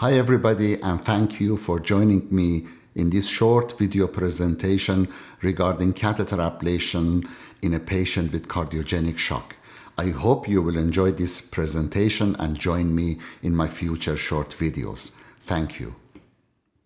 Hi everybody, and thank you for joining me in this short video presentation regarding catheter ablation in a patient with cardiogenic shock. I hope you will enjoy this presentation and join me in my future short videos. Thank you.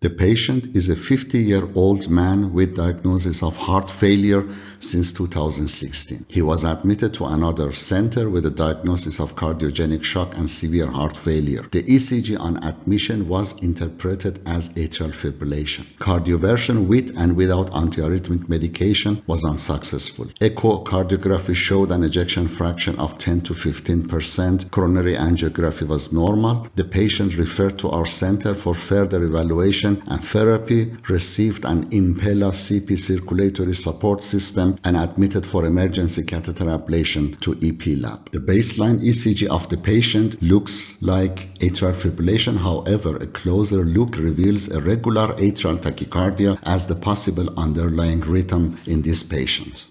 The patient is a 50-year-old man with diagnosis of heart failure since 2016. He was admitted to another center with a diagnosis of cardiogenic shock and severe heart failure. The ECG on admission was interpreted as atrial fibrillation. Cardioversion with and without antiarrhythmic medication was unsuccessful. Echocardiography showed an ejection fraction of 10 to 15%. Coronary angiography was normal. The patient referred to our center for further evaluation and therapy, received an Impella CP circulatory support system, and admitted for emergency catheter ablation to EP lab. The baseline ECG of the patient looks like atrial fibrillation. However, a closer look reveals a regular atrial tachycardia as the possible underlying rhythm in this patient.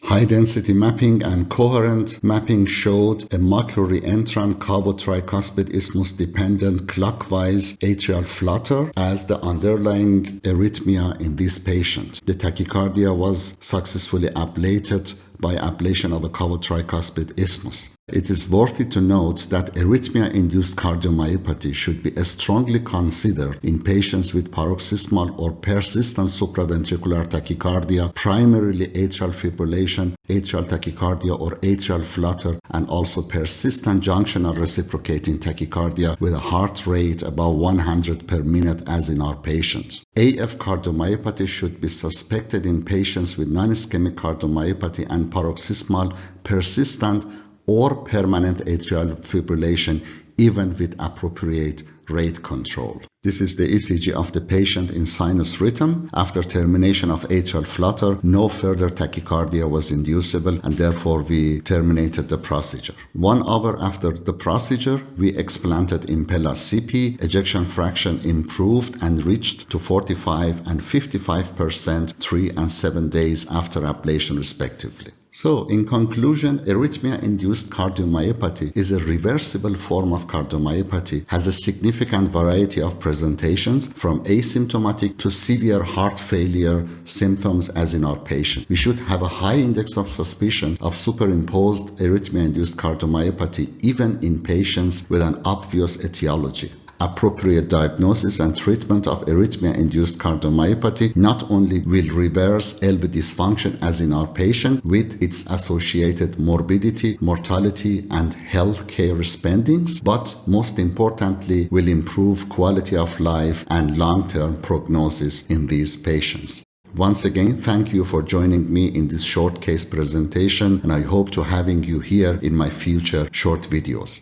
High-density mapping and coherent mapping showed a macro-reentrant cavo-tricuspid isthmus-dependent clockwise atrial flutter as the underlying arrhythmia in this patient. The tachycardia was successfully ablated by ablation of a cavo-tricuspid isthmus. It is worthy to note that arrhythmia-induced cardiomyopathy should be strongly considered in patients with paroxysmal or persistent supraventricular tachycardia, primarily atrial fibrillation, atrial tachycardia or atrial flutter, and also persistent junctional reciprocating tachycardia with a heart rate above 100 per minute as in our patient. AF cardiomyopathy should be suspected in patients with non-ischemic cardiomyopathy and paroxysmal, persistent, or permanent atrial fibrillation, even with appropriate rate control. This is the ECG of the patient in sinus rhythm. After termination of atrial flutter, no further tachycardia was inducible, and therefore we terminated the procedure. 1 hour after the procedure, we explanted Impella CP. Ejection fraction improved and reached to 45 and 55% 3 and 7 days after ablation respectively. So, in conclusion, arrhythmia-induced cardiomyopathy is a reversible form of cardiomyopathy, has a significant variety of presentations from asymptomatic to severe heart failure symptoms as in our patient. We should have a high index of suspicion of superimposed arrhythmia-induced cardiomyopathy even in patients with an obvious etiology. Appropriate diagnosis and treatment of arrhythmia-induced cardiomyopathy not only will reverse LV dysfunction as in our patient with its associated morbidity, mortality, and health care spendings, but most importantly will improve quality of life and long-term prognosis in these patients. Once again, thank you for joining me in this short case presentation, and I hope to having you here in my future short videos.